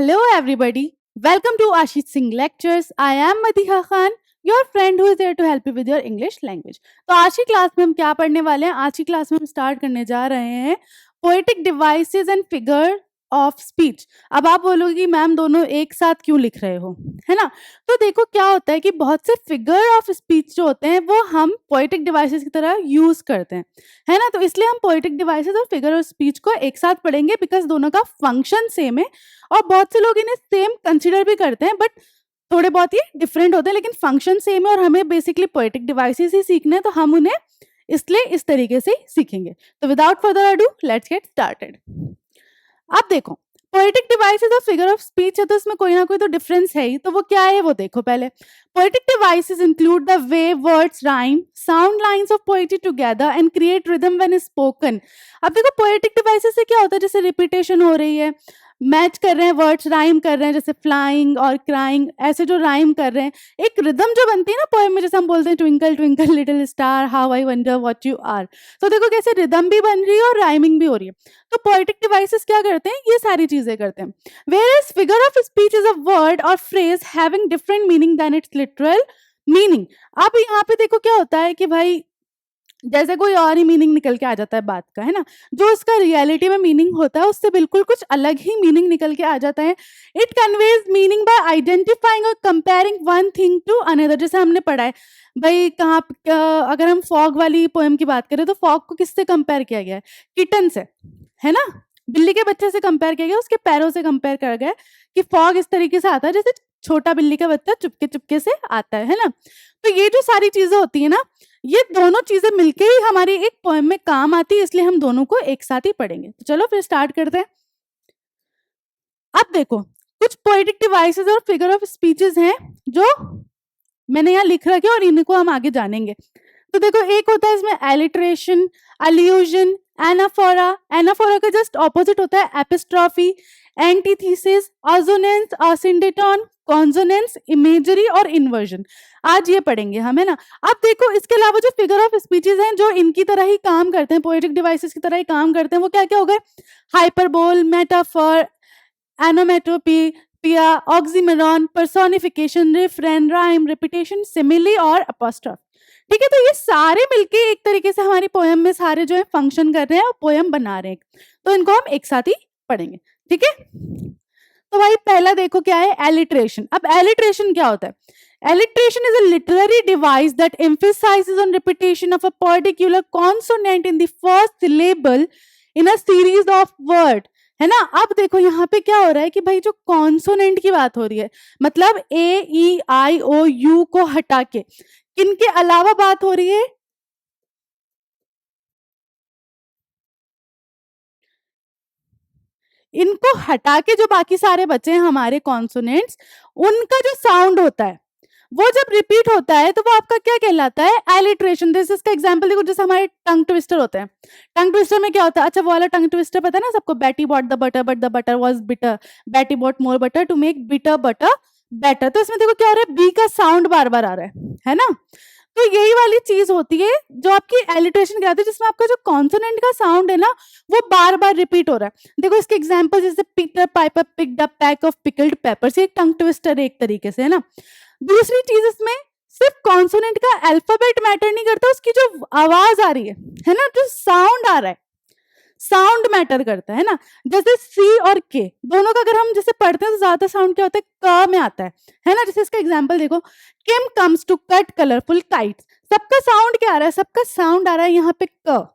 Hello, everybody. Welcome to Ashit Singh Lectures. I am Madiha Khan, your friend who is there to help you with your English language. तो आज की class में हम क्या पढ़ने वाले हैं? आज की क्लास में हम स्टार्ट करने जा रहे हैं poetic devices and figure of speech. अब आप बोलोगे कि मैम दोनों एक साथ क्यों लिख रहे हो, है ना? तो देखो क्या होता है कि बहुत से फिगर ऑफ स्पीच जो होते हैं वो हम पोएटिक डिवाइसेस की तरह यूज करते हैं, है ना? तो इसलिए हम पोएटिक डिवाइसेस और फिगर ऑफ स्पीच को एक साथ पढ़ेंगे बिकॉज दोनों का फंक्शन सेम है और बहुत से लोग इन्हें सेम कंसिडर भी करते हैं बट थोड़े बहुत ही डिफरेंट होते हैं, लेकिन फंक्शन सेम है और हमें बेसिकली पोएटिक डिवाइसेस ही सीखने हैं, तो हम उन्हें इसलिए इस तरीके से सीखेंगे. तो without further ado let's get started. अब देखो पोएटिक डिवाइसेस और फिगर ऑफ स्पीच है तो इसमें कोई ना कोई तो डिफरेंस है ही. तो वो क्या है वो देखो पहले. Poetic devices include the way words rhyme, sound lines of poetry together and create rhythm when spoken. अब देखो पोएटिक डिवाइसेस से क्या होता है, जैसे रिपीटेशन हो रही है, मैच कर रहे हैं, वर्ड्स राइम कर रहे हैं, जैसे फ्लाइंग और क्राइंग, ऐसे जो राइम कर रहे हैं, एक रिदम जो बनती है ना पोएम में, जैसे हम बोलते हैं twinkle twinkle little star how I wonder what you are. तो देखो कैसे रिदम भी बन रही है और राइमिंग भी हो रही है. तो पोएटिक डिवाइसेस क्या करते हैं, ये सारी चीजें करते हैं. Whereas figure of speech is a word or phrase having different meaning than its literal meaning. अब यहाँ पे देखो क्या होता है कि भाई जैसे कोई और ही मीनिंग निकल के आ जाता है बात का, है ना? जो उसका रियलिटी में मीनिंग होता है उससे बिल्कुल कुछ अलग ही मीनिंग निकल के आ जाता है. It conveys meaning by identifying और comparing one thing to another. जैसे हमने पढ़ा है भाई कहाँ अगर हम फॉग वाली पोएम की बात करें तो फॉग को किससे कंपेयर किया गया है? किटन से, है ना? बिल्ली के बच्चे से कंपेयर किया गया, उसके पैरों से कंपेयर किया गया कि फॉग इस तरीके से आता है जैसे छोटा बिल्ली का बच्चा चुपके चुपके से आता है ना? तो ये जो सारी चीजें होती है ना, ये दोनों चीजें मिलके ही हमारी एक पोएम में काम आती है, इसलिए हम दोनों को एक साथ ही पढ़ेंगे. तो चलो फिर स्टार्ट करते हैं. अब देखो कुछ पोएटिक डिवाइसेस और फिगर ऑफ स्पीचेस हैं जो मैंने यहाँ लिख रखे और इनको हम आगे जानेंगे. तो देखो एक होता है इसमें एलिट्रेशन, अल्यूजन, एनाफोरा. एनाफोरा का जस्ट ऑपोजिट होता है एपिस्ट्रॉफी, एंटीथीसिस, ऑजोनेंस, ऑसिंडेटॉन, कॉन्सोनेंस, इमेजरी और इन्वर्जन. आज ये पढ़ेंगे हम, है ना? अब देखो इसके अलावा जो फिगर ऑफ स्पीचेस हैं जो इनकी तरह ही काम करते हैं, पोएटिक डिवाइसेस की तरह ही काम करते हैं, वो क्या क्या हो गए? Hyperbole, metaphor, onomatopoeia, oxymoron, personification, refrain, rhyme, repetition, simile और अपोस्ट्रोफ. ठीक है, तो ये सारे मिलके एक तरीके से हमारी पोएम में सारे जो है फंक्शन कर रहे हैं और पोएम बना रहे हैं, तो इनको हम एक साथ ही पढ़ेंगे. ठीक है, तो भाई पहला देखो क्या है, एलिट्रेशन. अब एलिट्रेशन क्या होता है? Alliteration is a literary device that emphasizes on repetition of a particular consonant in the first syllable in a series of word. है ना? अब देखो यहाँ पे क्या हो रहा है कि भाई जो कॉन्सोनेंट की बात हो रही है, मतलब ए ई आई ओ यू को हटा के किनके अलावा बात हो रही है? इनको हटा के जो बाकी सारे बचे हैं हमारे कॉन्सोनेंट्स, उनका जो साउंड होता है वो जब रिपीट होता है तो वो आपका क्या कहलाता है? एलिट्रेशन. दिस इसका एग्जांपल देखो, जैसे हमारे टंग ट्विस्टर होते हैं. टंग ट्विस्टर में क्या होता है? अच्छा वो वाला टंग ट्विस्टर पता है ना सबको, Betty bought the butter but the butter was bitter, Betty bought more butter to make bitter butter better. तो इसमें देखो क्या हो रहा है, बी का साउंड बार बार आ रहा है ना? तो यही वाली चीज होती है जो आपकी एलिट्रेशन कहलाती है, जिसमें आपका जो कॉन्सोनेंट का साउंड है ना वो बार बार रिपीट हो रहा है. देखो इसके एग्जांपल जैसे Peter Piper picked a pack of pickled papers, ये टंग ट्विस्टर है एक तरीके से, है ना? दूसरी चीज इसमें सिर्फ कॉन्सोनेंट का अल्फाबेट मैटर नहीं करता, उसकी जो आवाज आ रही है ना, जो साउंड आ रहा है, साउंड मैटर करता है ना? जैसे सी और के दोनों का अगर हम जैसे पढ़ते हैं तो ज्यादा साउंड क्या होता है? क में आता है ना? जैसे इसका एग्जांपल देखो, Kim comes to cut colourful kites. सबका साउंड क्या आ रहा है? सबका साउंड आ रहा है यहाँ पे क.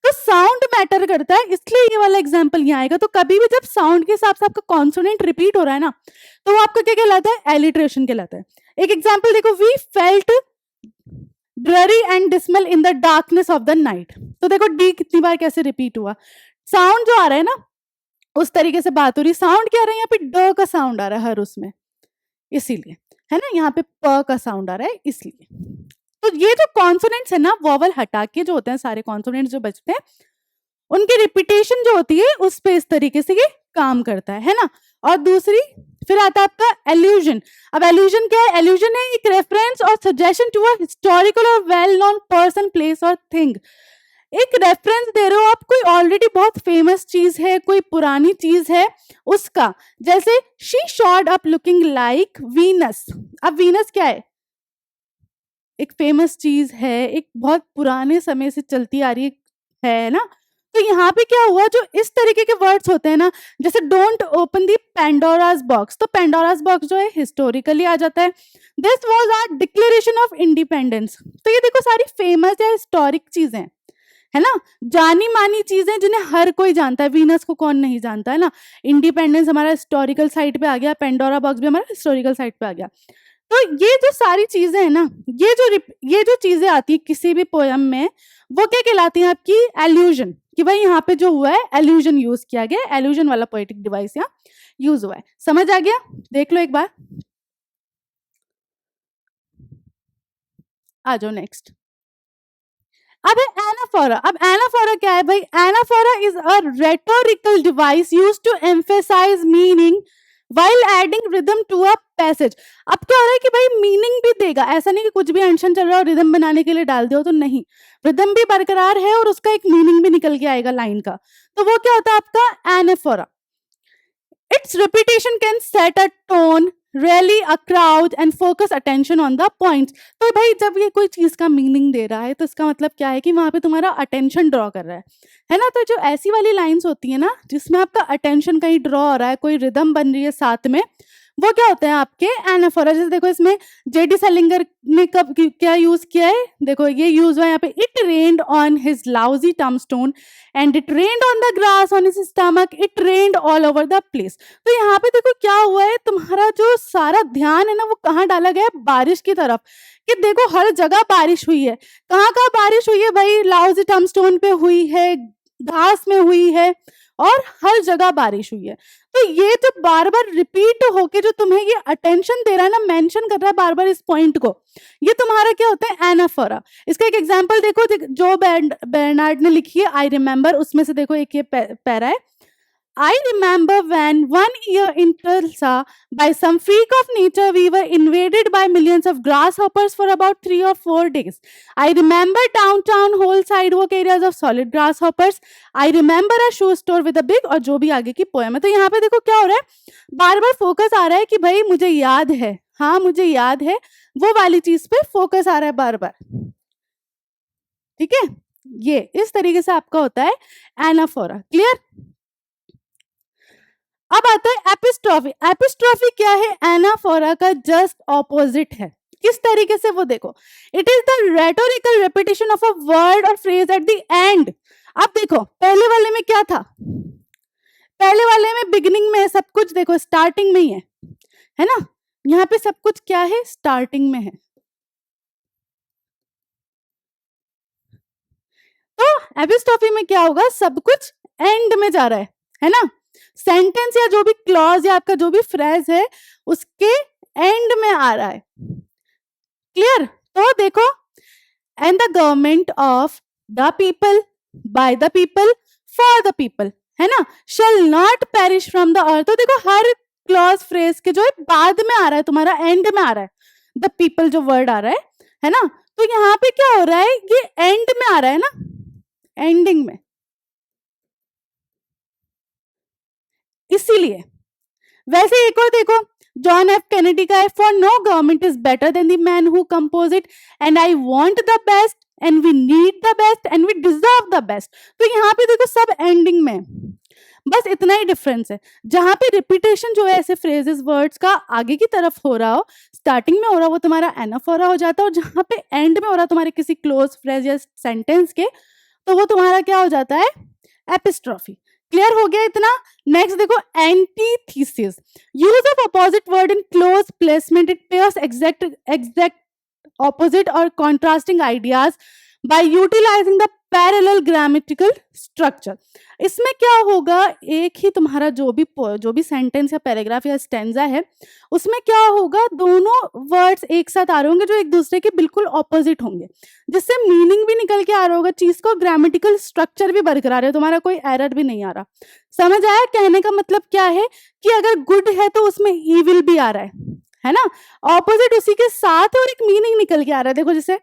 तो साउंड मैटर करता है, इसलिए ये वाला एग्जांपल यहाँ आएगा. तो कभी भी जब साउंड के हिसाब से आपका कॉन्सोनेंट रिपीट हो रहा है ना, तो वो आपका क्या कहलाता है? एलिट्रेशन कहलाता है. एक एग्जांपल देखो, we felt dreary and dismal in the darkness of the night. तो देखो डी कितनी बार कैसे रिपीट हुआ, साउंड जो आ रहा है ना उस तरीके से बात हो रही. साउंड क्या आ रहा है? यहाँ पे ड का साउंड आ रहा है हर उसमें, इसीलिए, है ना? यहाँ पे प का साउंड आ रहा है इसलिए. तो ये जो कॉन्सोनेंट्स है ना, वोवल हटा के जो होते हैं सारे कॉन्सोनेंट्स जो बचते हैं, उनकी रिपीटेशन जो होती है उस पे इस तरीके से ये काम करता है ना? और दूसरी फिर आता है आपका एल्यूजन. अब एल्यूजन क्या है? एल्यूजन है एक रेफरेंस और सजेशन टू अ हिस्टोरिकल और वेल नोन पर्सन, प्लेस और थिंग. एक रेफरेंस दे रहे हो आप, कोई ऑलरेडी बहुत फेमस चीज है, कोई पुरानी चीज है उसका, जैसे she showed up looking like Venus. अब वीनस क्या है? एक फेमस चीज है, एक बहुत पुराने समय से चलती आ रही है ना। तो यहाँ पे क्या हुआ, जो इस तरीके के वर्ड्स होते हैं ना, जैसे don't open the Pandora's box, तो पेंडोरास बॉक्स जो है हिस्टोरिकली आ जाता है। This was our declaration of independence. तो ये देखो सारी फेमस या हिस्टोरिक चीजें है ना, जानी मानी चीजें जिन्हें हर कोई जानता है। वीनस को कौन नहीं जानता है ना। इंडिपेंडेंस हमारा हिस्टोरिकल साइड पे आ गया, पेंडोरा बॉक्स भी हमारा हिस्टोरिकल साइड पे आ गया। तो ये जो सारी चीजें है ना, ये जो चीजें आती है किसी भी पोयम में, वो क्या कहलाती है आपकी? एल्यूजन। कि भाई यहाँ पे जो हुआ है एल्यूजन यूज किया गया, एल्यूजन वाला पोएटिक डिवाइस यहाँ यूज हुआ है। समझ आ गया? देख लो एक बार, आ जाओ नेक्स्ट। अब है एनाफोरा। अब एनाफोरा क्या है भाई? Anaphora is a rhetorical device used to emphasise meaning while adding rhythm to a passage। अब क्या हो रहा है कि भाई मीनिंग भी देगा, ऐसा नहीं कि कुछ भी अनशन चल रहा है और रिदम बनाने के लिए डाल दो, तो नहीं, रिदम भी बरकरार है और उसका एक मीनिंग भी निकल के आएगा लाइन का। तो वो क्या होता है आपका? Anaphora. Its repetition can set a tone, rally a crowd and focus attention on the points। तो भाई जब ये कोई चीज का मीनिंग दे रहा है तो इसका मतलब क्या है कि वहां पे तुम्हारा अटेंशन ड्रॉ कर रहा है ना। तो जो ऐसी वाली लाइंस होती है ना जिसमें आपका अटेंशन कहीं ड्रॉ हो रहा है, कोई रिदम बन रही है साथ में, वो क्या होते हैं आपके एनाफोरा। जैसे देखो इसमें जेडी सेलिंगर ने कब क्या यूज किया है, देखो ये यूज हुआ है यहाँ पे, it rained on his lousy tombstone and it rained on the grass on his stomach, it rained all over the place. तो यहाँ पे देखो क्या हुआ है, तुम्हारा जो सारा ध्यान है ना वो कहाँ डाला गया है? बारिश की तरफ। कि देखो हर जगह बारिश हुई है। कहाँ कहाँ बारिश हुई है भाई? लाउजी टम्बस्टोन पे हुई है, घास में हुई है, और हर जगह बारिश हुई है। तो ये जो बार बार रिपीट होके जो तुम्हें ये अटेंशन दे रहा है ना, मेंशन कर रहा है बार बार इस पॉइंट को, ये तुम्हारा क्या होता है? एनाफोरा। इसका एक एग्जांपल देखो, जो बर्नार्ड ने लिखी है आई रिमेम्बर, उसमें से देखो एक ये पैरा है। I remember when 1 year in Tulsa, by some freak of nature, we were invaded by millions of grasshoppers for about 3 or 4 days. I remember downtown whole sidewalk areas of solid grasshoppers. I remember a shoe store with a big, और जो भी आगे की poem है। तो यहाँ पे देखो क्या हो रहा है, बार बार फोकस आ रहा है कि भाई मुझे याद है, हाँ मुझे याद है, वो वाली चीज पे फोकस आ रहा है बार बार। ठीक है, ये इस तरीके से आपका होता है एनाफोरा। क्लियर? अब आता है एपिस्ट्रॉफी। एपिस्ट्रॉफी क्या है? एनाफोरा का जस्ट ऑपोजिट है। किस तरीके से? वो देखो, it is the rhetorical repetition of a word और फ्रेज एट द एंड। अब देखो पहले वाले में क्या था? पहले वाले में बिगिनिंग में सब कुछ, देखो स्टार्टिंग में ही है ना। यहाँ पे सब कुछ क्या है? स्टार्टिंग में है। तो एपिस्ट्रॉफी में क्या होगा? सब कुछ एंड में जा रहा है ना। सेंटेंस या जो भी क्लॉज या आपका जो भी फ्रेज है उसके एंड में आ रहा है। क्लियर? तो देखो, and the government of the people, by the people, for the people, है ना, shall not perish from the earth. तो देखो हर क्लॉज फ्रेज के जो है बाद में आ रहा है, तुम्हारा एंड में आ रहा है। द पीपल जो वर्ड आ रहा है ना। तो यहाँ पे क्या हो रहा है? ये एंड में आ रहा है ना, एंडिंग में, इसीलिए। वैसे एक और देखो, जॉन एफ कैनेडी का है, for no government is better than the man who compose it, and I want the best and we need the best and we deserve the best. तो यहाँ पे देखो सब एंडिंग में, बस इतना ही डिफरेंस है। जहां पे रिपीटेशन जो है ऐसे फ्रेजेस वर्ड्स का आगे की तरफ हो रहा हो, स्टार्टिंग में हो रहा, वो तुम्हारा एनाफोरा हो जाता है, और जहां पे एंड में हो रहा तुम्हारे किसी क्लोज फ्रेज या सेंटेंस के, तो वो तुम्हारा क्या हो जाता है? एपिस्ट्रॉफी। क्लियर हो गया इतना? नेक्स्ट देखो, antithesis, use of opposite word in close placement, it pairs exact opposite और contrasting ideas by utilising the parallel grammatical structure. इसमें क्या होगा, एक ही तुम्हारा जो भी सेंटेंस या पैराग्राफ या स्टेंजा है, उसमें क्या होगा, दोनों वर्ड्स एक साथ आ रहे होंगे जो एक दूसरे के बिल्कुल ऑपोजिट होंगे, जिससे मीनिंग भी निकल के आ रहा होगा चीज को, ग्रामेटिकल स्ट्रक्चर भी बरकरार है, तुम्हारा कोई एरर भी नहीं आ रहा। समझ आया? कहने का मतलब क्या है कि अगर गुड है तो उसमें ईविल भी आ रहा है ना, ऑपोजिट उसी के साथ, और एक मीनिंग निकल के आ रहा है। देखो जैसे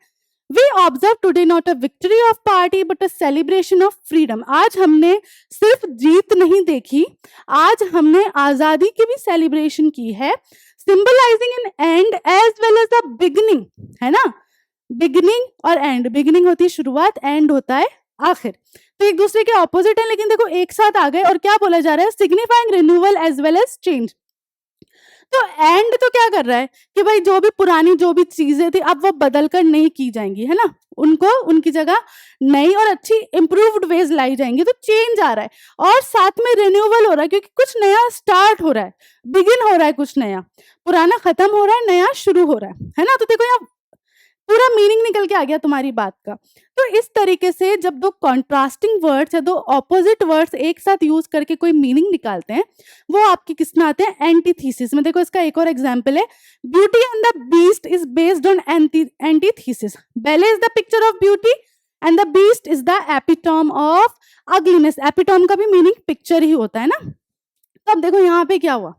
we observe today not a victory of party but a celebration of freedom. आज हमने सिर्फ जीत नहीं देखी, आज हमने आजादी की भी सेलिब्रेशन की है, symbolising an end as well as a beginning, है ना। बिगिनिंग और एंड, बिगिनिंग होती है शुरुआत, एंड होता है आखिर। तो एक दूसरे के ऑपोजिट है, लेकिन देखो एक साथ आ गए। और क्या बोला जा रहा है, signifying renewal as well as change. तो एंड तो क्या कर रहा है कि भाई जो भी पुरानी जो भी चीजें थी अब वो बदल कर नहीं की जाएंगी, है ना, उनको उनकी जगह नई और अच्छी इंप्रूव्ड वेज लाई जाएंगी। तो चेंज आ रहा है और साथ में रिन्यूअल हो रहा है, क्योंकि कुछ नया स्टार्ट हो रहा है, बिगिन हो रहा है, कुछ नया, पुराना खत्म हो रहा है, नया शुरू हो रहा है ना। तो देखो यहाँ पूरा मीनिंग निकल के आ गया तुम्हारी बात का। तो इस तरीके से जब दो कॉन्ट्रास्टिंग वर्ड्स या दो ऑपोजिट वर्ड्स एक साथ यूज करके कोई मीनिंग निकालते हैं, वो आपके किस में आते हैं, एंटीथीसिस में। देखो इसका एक और एग्जांपल है, beauty and the beast is based on antithesis. Belle is the picture of beauty and the beast is the epitome of ugliness. Epitome का भी मीनिंग पिक्चर ही होता है ना। तो अब देखो यहाँ पे क्या हुआ,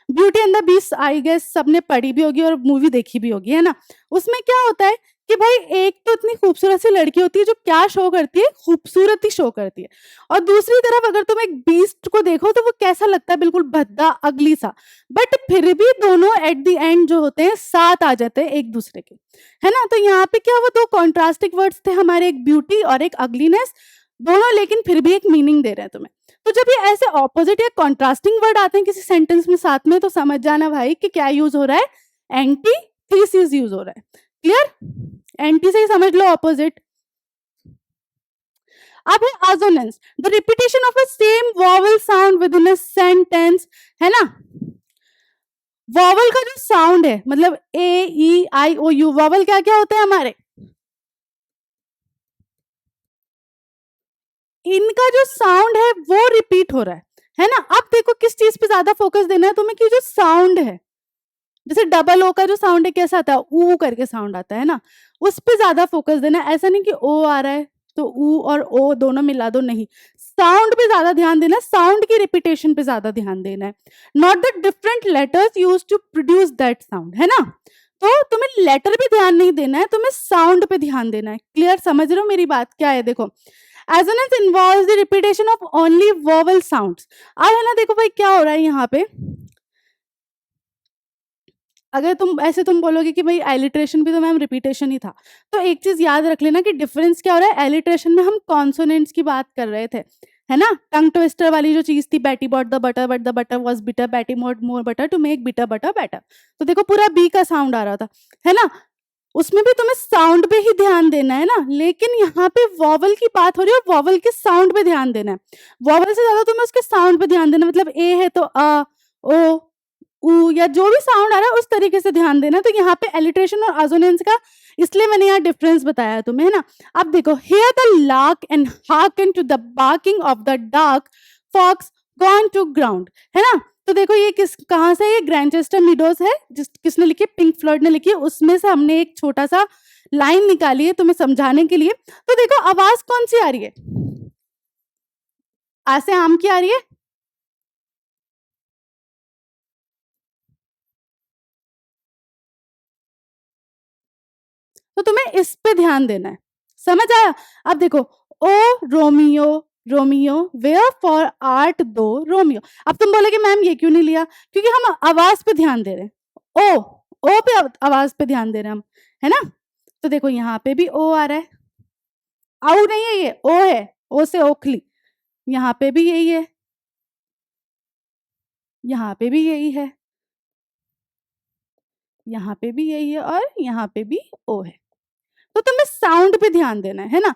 beauty and the beast I guess सबने पढ़ी भी होगी और मूवी देखी भी होगी, है ना। उसमें क्या होता है कि भाई एक तो इतनी खूबसूरत सी लड़की होती है जो क्या शो करती है, खूबसूरती शो करती है, और दूसरी तरफ अगर तुम एक बीस्ट को देखो तो वो कैसा लगता है, बिल्कुल भद्दा अगली सा। बट फिर भी दोनों एट द एंड जो होते हैं साथ आ जाते हैं एक दूसरे के, है ना। तो यहाँ पे क्या हुआ, दो कॉन्ट्रास्टिक वर्ड्स थे हमारे, एक ब्यूटी और एक अगलीनेस, दोनों लेकिन फिर भी एक मीनिंग दे रहे हैं तुम्हें। तो जब ये ऐसे ऑपोजिट या कॉन्ट्रास्टिंग वर्ड आते हैं किसी सेंटेंस में साथ में, तो समझ जाना भाई कि क्या यूज हो रहा है, एंटीथीसिस यूज हो रहा है। क्लियर, एंटी से ही समझ लो ऑपोजिट। अब है assonance, the repetition of a same vowel sound within a sentence, है ना। वॉवल का जो साउंड है, मतलब ए ई आई ओ यू, वॉवल क्या क्या होते हैं हमारे, इनका जो साउंड है वो रिपीट हो रहा है ना। अब देखो किस चीज पे ज्यादा फोकस देना है तुम्हें, कि जो साउंड है, जैसे डबल ओ का जो साउंड है कैसा आता है, ऊ करके साउंड आता है ना, उस पे ज्यादा फोकस देना है। ऐसा नहीं कि ओ आ रहा है तो ऊ और ओ दोनों मिला दो, नहीं, साउंड पे ज्यादा ध्यान देना है, साउंड की रिपीटेशन पे ज्यादा ध्यान देना है, not the different letters use to produce that sound, है ना। तो तुम्हें लेटर पे ध्यान नहीं देना है, तुम्हें साउंड पे ध्यान देना है। क्लियर, समझ रहे हो मेरी बात क्या है। देखो assonance involves the repetition of only vowel sounds. अब है ना, देखो भाई क्या हो रहा है यहाँ पे, अगर तुम ऐसे तुम बोलोगे कि भाई एलिट्रेशन भी तो मैम रिपीटेशन ही था, तो एक चीज याद रख लेना कि डिफरेंस क्या हो रहा है। एलिट्रेशन में हम कॉन्सोनेंट्स की बात कर रहे थे, है ना, टंग ट्विस्टर वाली जो चीज थी, Betty bought the butter but the butter was bitter, Betty bought more butter to make bitter butter better. तो देखो पूरा बी का साउंड आ रहा था, है ना, उसमें भी तुम्हें साउंड पे ही ध्यान देना है ना। लेकिन यहाँ पे वॉवल की बात हो रही है, वॉवल के साउंड पे ध्यान देना है, वॉवल से ज्यादा तुम्हें उसके साउंड पे ध्यान देना। मतलब ए है तो अ, ओ, ऊ, या जो भी साउंड आ रहा है उस तरीके से ध्यान देना। तो यहाँ पे एलिट्रेशन और असोनेंस का इसलिए मैंने यहाँ डिफरेंस बताया है तुम्हें, है ना। अब देखो, hear the lark and hearken to the barking of the dark fox gone to ground, है ना। तो देखो ये किस कहाँ से, ये ग्रैनचेस्टर मीडोज है, जिस किसने लिखी, पिंक फ्लॉयड ने लिखी है। उसमें से हमने एक छोटा सा लाइन निकाली है तुम्हें समझाने के लिए। तो देखो आवाज कौन सी आ रही है, आ से आम की आ रही है, तो तुम्हें इस पे ध्यान देना है, समझ आया। अब देखो, O Romeo Romeo wherefore art thou Romeo. अब तुम बोलोगे मैम ये क्यों नहीं लिया, क्योंकि हम आवाज पे ध्यान दे रहे हैं, ओ पे आवाज पे ध्यान दे रहे हैं हम, है ना। तो देखो यहाँ पे भी ओ आ रहा है, आउ नहीं है, ये ओ है, ओ से ओखली, यहाँ पे भी यही है, यहाँ पे भी यही है, यहाँ पे भी यही है, और यहाँ पे भी ओ है। तो तुम्हें साउंड पे ध्यान देना है ना,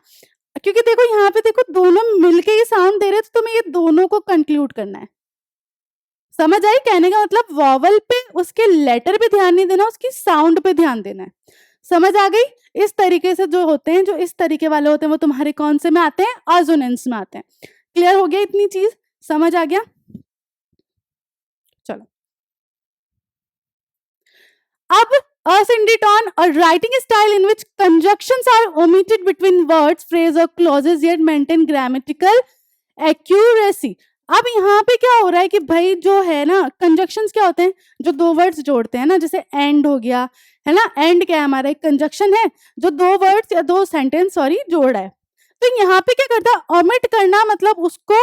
क्योंकि देखो यहाँ पे देखो दोनों मिलके ही साउंड दे रहे हैं, तो तुम्हें ये दोनों को कंक्लूड करना है। समझ आई कहने का मतलब, वॉवल पे उसके लेटर पे ध्यान नहीं देना, उसकी साउंड पे ध्यान देना है। समझ आ गई। इस तरीके से जो होते हैं, जो इस तरीके वाले होते हैं, वो तुम्हारे कौन से में आते हैं, असोनेंस में आते हैं। क्लियर हो गया, इतनी चीज समझ आ गया। चलो अब asyndeton, a writing style in which conjunctions are omitted between words, phrase or clauses yet maintain grammatical accuracy. अब यहाँ पे क्या हो रहा है कि भाई जो है ना, कंजक्शंस क्या होते हैं, जो दो वर्ड्स जोड़ते हैं ना, जैसे एंड हो गया, है ना, एंड क्या है हमारा, एक कंजक्शन है जो दो वर्ड्स या दो सेंटेंस सॉरी जोड़ रहा है। तो यहाँ पे क्या करता है, ओमिट करना मतलब उसको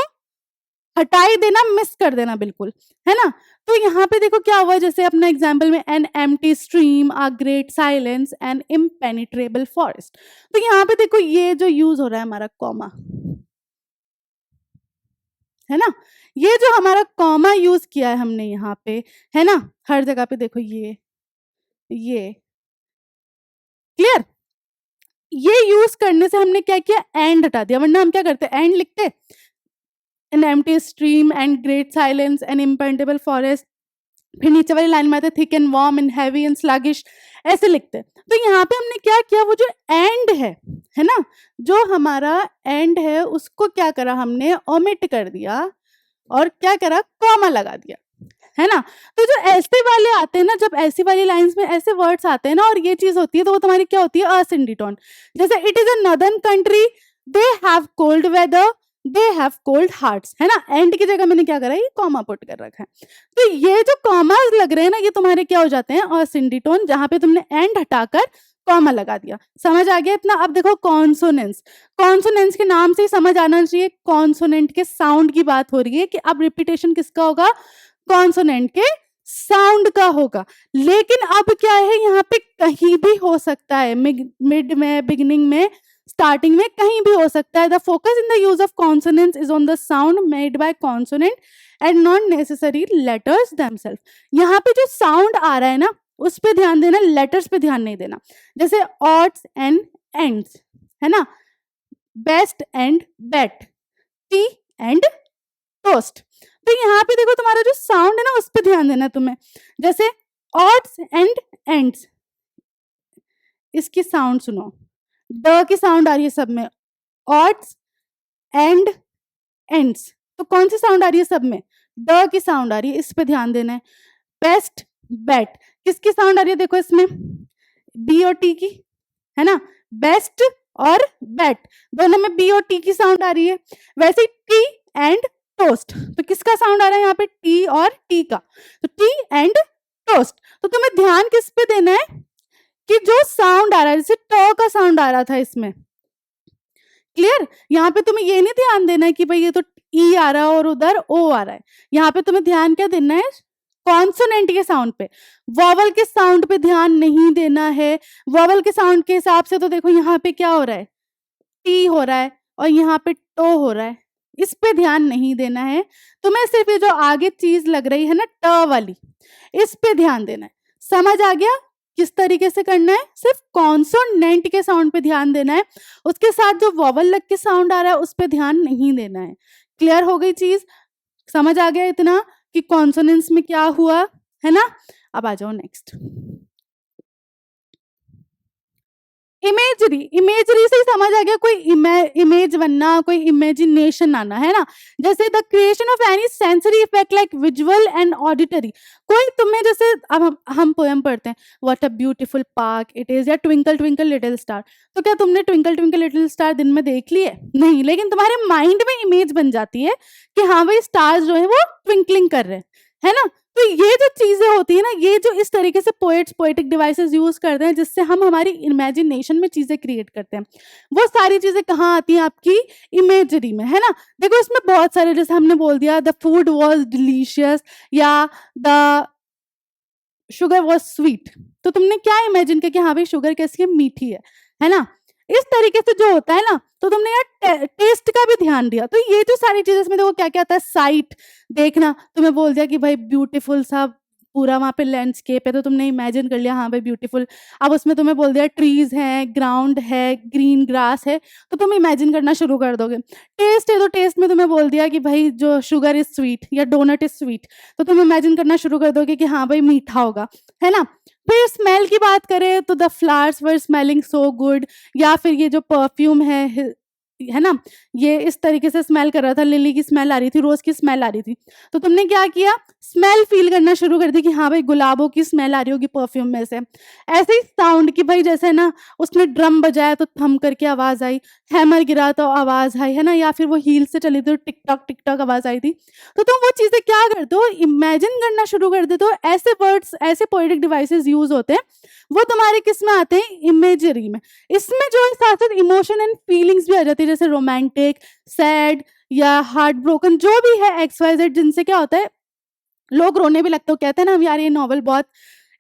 हटाई देना, मिस कर देना बिल्कुल, है ना। तो यहाँ पे देखो क्या हुआ, जैसे अपना एग्जाम्पल में an empty stream, a great silence, an impenetrable forest. तो यहाँ पे देखो ये जो यूज हो रहा है हमारा कॉमा, है ना, ये जो हमारा कॉमा यूज किया है हमने यहाँ पे, है ना, हर जगह पे देखो ये क्लियर, ये यूज करने से हमने क्या किया, एंड हटा दिया, वरना हम क्या करते, एंड लिखते, an empty stream and great silence an impenetrable forest, फिर नीचे वाली लाइन में आते thick and warm and heavy and sluggish, ऐसे लिखते हैं। तो यहाँ पे हमने क्या किया, वो जो एंड है ना, जो हमारा एंड है उसको क्या करा हमने, ओमिट कर दिया और क्या करा, कॉमा लगा दिया, है ना। तो जो ऐसे वाले आते हैं ना, जब ऐसी वाली लाइंस में ऐसे वर्ड्स आते हैं ना और ये चीज होती है, तो वो तुम्हारी क्या होती है, असिंडी टोन। जैसे it is a northern country, they have cold weather, they have cold hearts, है ना, एंड की जगह मैंने क्या करा, ये कॉमा पुट कर रखा है। तो ये जो कॉमास लग रहे हैं ना, ये तुम्हारे क्या हो जाते हैं, असिंडी टोन, जहां पे तुमने एंड हटाकर कॉमा लगा दिया। समझ आ गया इतना। अब देखो कॉन्सोनेंट्स, कॉन्सोनेंट्स के नाम से ही समझ आना चाहिए, कॉन्सोनेंट के साउंड की बात हो रही है कि अब रिपीटेशन किसका होगा, कॉन्सोनेंट के साउंड का होगा। लेकिन अब क्या है, यहाँ पे कहीं भी हो सकता है, मिड में, बिगिनिंग में, स्टार्टिंग में, कहीं भी हो सकता है। The focus in the use of consonants is on the sound made by consonant and not necessary letters themself. यहाँ पे जो साउंड आ रहा है ना, उस पे ध्यान देना, लेटर्स पे ध्यान नहीं देना। जैसे ऑड्स एंड एंड्स, है ना, best and bet, tea and toast. तो यहाँ पे देखो तुम्हारा जो साउंड है ना, उस पे ध्यान देना तुम्हें। जैसे ऑड्स एंड एंड्स, इसकी साउंड सुनो, ड की साउंड आ रही है सब में, ऑड्स एंड एंड्स, तो कौन सी साउंड आ रही है सब में, ड की साउंड आ रही है, इस पे ध्यान देना है। बेस्ट बेट, किसकी साउंड आ रही है, देखो इसमें बी और टी की, है ना, बेस्ट और बेट दोनों में बी और टी की साउंड आ रही है। वैसे टी एंड टोस्ट, तो किसका साउंड आ रहा है यहाँ पे, टी और टी का, तो टी एंड टोस्ट। तो तुम्हें ध्यान किस पे देना है कि जो साउंड आ रहा है, जैसे ट का साउंड आ रहा था इसमें, क्लियर। यहाँ पे तुम्हें ये नहीं ध्यान देना है कि भाई ये तो ई आ रहा है और उधर ओ आ रहा है। यहाँ पे तुम्हें ध्यान क्या देना है, कॉन्सोनेंट के साउंड पे, वॉवल के साउंड पे ध्यान नहीं देना है। वॉवल के साउंड के हिसाब से तो देखो यहाँ पे क्या हो रहा है, टी हो रहा है और यहाँ पे टो हो रहा है, इस पे ध्यान नहीं देना है। तुम्हें सिर्फ ये जो आगे चीज लग रही है ना, ट वाली, इस पे ध्यान देना है। समझ आ गया किस तरीके से करना है, सिर्फ कॉन्सोनेंट के साउंड पे ध्यान देना है, उसके साथ जो वॉवल लग के साउंड आ रहा है उस पे ध्यान नहीं देना है। क्लियर हो गई चीज, समझ आ गया इतना कि कॉन्सोनेंट्स में क्या हुआ, है ना। अब आ जाओ नेक्स्ट, इमेजरी। इमेजरी से ही समझ आ गया, कोई इमेज बनना, कोई इमेजिनेशन आना, है ना। जैसे the creation of any sensory effect like visual and auditory. कोई तुम्हें जैसे अब हम पोएम पढ़ते हैं, what a beautiful park it is, या ट्विंकल ट्विंकल लिटिल स्टार, तो क्या तुमने ट्विंकल ट्विंकल लिटिल स्टार दिन में देख लिए, नहीं, लेकिन तुम्हारे माइंड में इमेज बन जाती है कि हाँ भाई स्टार्स जो है वो ट्विंकलिंग कर रहे हैं, है ना। तो ये जो चीजें होती है ना, ये जो इस तरीके से पोएट्स पोएटिक डिवाइसेस यूज करते हैं जिससे हम हमारी इमेजिनेशन में चीजें क्रिएट करते हैं, वो सारी चीजें कहाँ आती हैं, आपकी इमेजरी में, है ना। देखो इसमें बहुत सारे, जैसे हमने बोल दिया द फूड वॉज डिलीशियस या द शुगर वॉज स्वीट, तो तुमने क्या इमेजिन किया कि हाँ भाई शुगर कैसी है, मीठी है ना। इस तरीके से जो होता है ना, तो तुमने यार टेस्ट का भी ध्यान दिया। तो ये जो सारी चीजें, इसमें देखो क्या क्या आता है, साइट देखना, तुम्हें बोल दिया कि भाई ब्यूटीफुल सा पूरा वहां पे लैंडस्केप है, तो तुमने इमेजिन कर लिया हाँ भाई ब्यूटीफुल। अब उसमें तुम्हें बोल दिया ट्रीज हैं, ग्राउंड है, ग्रीन ग्रास है, तो तुम इमेजिन करना शुरू कर दोगे। टेस्ट है, तो टेस्ट में तुम्हें बोल दिया कि भाई जो शुगर इज स्वीट या डोनट इज स्वीट, तो तुम इमेजिन करना शुरू कर दोगे कि हाँ भाई मीठा होगा, है ना। फिर स्मेल की बात करें तो the flowers were smelling so good, या फिर ये जो परफ्यूम है ना, ये इस तरीके से स्मेल कर रहा था, लिली की स्मेल आ रही थी, रोज की स्मेल आ रही थी, तो तुमने क्या किया, स्मेल फील करना शुरू कर दी कि हाँ भाई गुलाबों की स्मेल आ रही होगी परफ्यूम में से। ऐसे ही साउंड की भाई, जैसे ना उसने ड्रम बजाया तो थम करके आवाज आई, हैमर गिरा तो आवाज़ आई, है ना? या फिर वो हील से चली तो टिक-टॉक टिक-टॉक आवाज़ आई थी। तो तुम वो चीज़ें क्या करते हो, इमेजिन करना शुरू कर देते हो। ऐसे वर्ड्स, ऐसे पोएटिक डिवाइसेस यूज़ होते हैं, वो तुम्हारे किस में आते हैं, इमेजरी में। इसमें जो है साथ-साथ इमोशन एंड फीलिंग्स भी आ जाती है, जैसे रोमांटिक, सैड या हार्ट ब्रोकन, जो भी है एक्स वाई जेड, जिनसे क्या होता है लोग रोने भी लगते हो, कहते हैं ना हम, यार ये नॉवल बहुत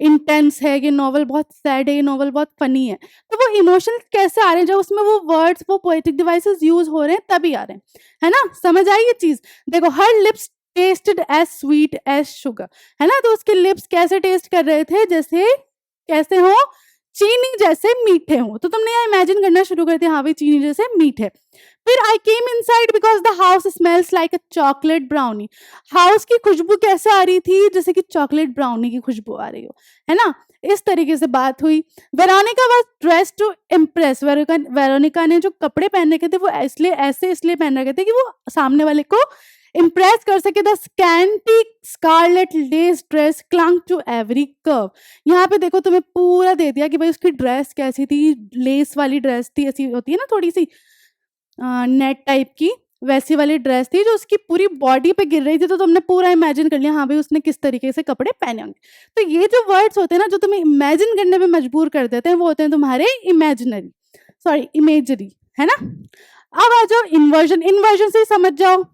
इंटेंस है, ये नॉवल बहुत सैड है, ये नॉवल बहुत फनी है। तो वो इमोशंस कैसे आ रहे हैं, जब उसमें वो वर्ड्स, वो पोएटिक डिवाइसेस यूज हो रहे हैं, तभी आ रहे हैं, है ना? समझ आई ये चीज? देखो, her lips tasted as sweet as sugar, है ना? तो उसके लिप्स कैसे टेस्ट कर रहे थे, जैसे कैसे हो, चीनी जैसे मीठे हो। तो तुमने यहाँ इमेजिन करना शुरू कर दिया, हाँ भाई चीनी जैसे मीठे। फिर I came inside because the house smells like a chocolate brownie. House की खुशबू कैसे आ रही थी, जैसे कि चॉकलेट ब्राउनी की खुशबू आ रही हो, है ना? इस तरीके से बात हुई। Veronica was dressed to impress. Veronica ने जो कपड़े पहन रखे थे वो इसलिए पहन रखे थे कि वो सामने वाले को इम्प्रेस कर सके। The scanty scarlet lace dress clung to every curve. यहाँ पे देखो तुम्हें पूरा दे दिया कि भाई उसकी ड्रेस कैसी थी, लेस वाली ड्रेस थी, ऐसी होती है ना थोड़ी सी नेट टाइप की, वैसी वाली ड्रेस थी जो उसकी पूरी बॉडी पे गिर रही थी। तो तुमने पूरा इमेजिन कर लिया, हाँ भाई उसने किस तरीके से कपड़े पहने होंगे। तो ये जो वर्ड्स होते हैं ना, जो तुम्हें इमेजिन करने पे मजबूर कर देते हैं, वो होते हैं तुम्हारे इमेजरी, है ना? अब आ जाओ इन्वर्जन। इन्वर्जन से समझ जाओ,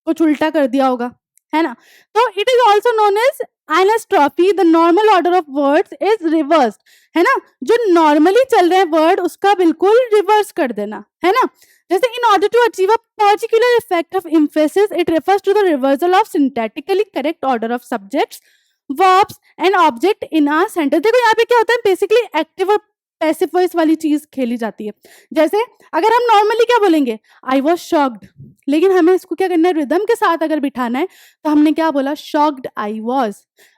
कुछ उल्टा कर दिया होगा, है ना? तो it is also known as anastrophe. The normal order of words is reversed, है ना? जो नॉर्मली चल रहे हैं वर्ड, उसका बिल्कुल रिवर्स कर देना, है ना? जैसे in order to achieve a particular effect of emphasis, it refers to the reversal of synthetically correct order of subjects, verbs and object in a sentence. देखो यहाँ पे क्या होता है, बेसिकली एक्टिव और पैसिव वॉइस वाली चीज खेली जाती है। जैसे अगर हम नॉर्मली क्या बोलेंगे, आई वॉज शॉक्ड, लेकिन हमें इसको क्या करना है, रिदम के साथ अगर बिठाना है, तो हमने क्या बोला, शॉक्ड आई वॉज।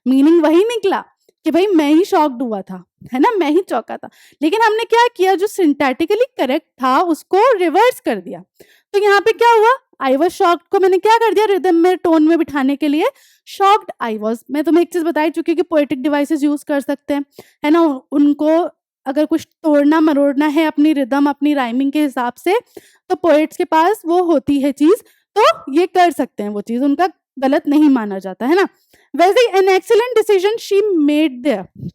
मीनिंग वही निकला कि भाई मैं ही शॉक्ड हुआ था, है ना, मैं ही चौंका था। लेकिन हमने क्या किया, जो सिंथेटिकली करेक्ट था उसको रिवर्स कर दिया। तो यहाँ पे क्या हुआ, आई वॉज शॉक्ड को मैंने क्या कर दिया, रिदम में, टोन में बिठाने के लिए शॉक्ड आई वॉज। मैं तुम्हें एक चीज बताई चुकी कि पोएटिक डिवाइसेस यूज कर सकते हैं, है ना? उनको अगर कुछ तोड़ना मरोड़ना है अपनी रिदम, अपनी राइमिंग के हिसाब से, तो पोएट्स के पास वो होती है चीज, तो ये कर सकते हैं, वो चीज उनका गलत नहीं माना जाता, है ना? वैसे an excellent decision she made there.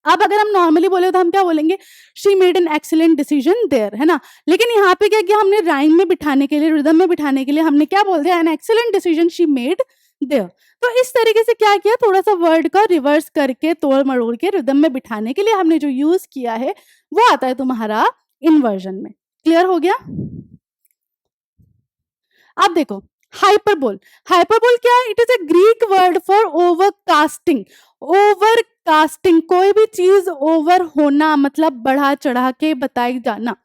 अब अगर हम नॉर्मली बोले तो हम क्या बोलेंगे, she made an excellent decision there, है ना? लेकिन यहाँ पे क्या किया हमने, राइम में बिठाने के लिए, रिदम में बिठाने के लिए हमने क्या बोल दिया, an excellent decision she made there. तो इस तरीके से क्या किया, थोड़ा सा वर्ड का रिवर्स करके, तोड़ मरोड़ के रिदम में बिठाने के लिए हमने जो यूज किया है, वो आता है तुम्हारा इन्वर्जन में। क्लियर हो गया? अब देखो हाइपरबोल। हाइपरबोल क्या है, it is a Greek word for overcasting. Overcasting, कोई भी चीज ओवर होना, मतलब बढ़ा चढ़ा के बताई जाना,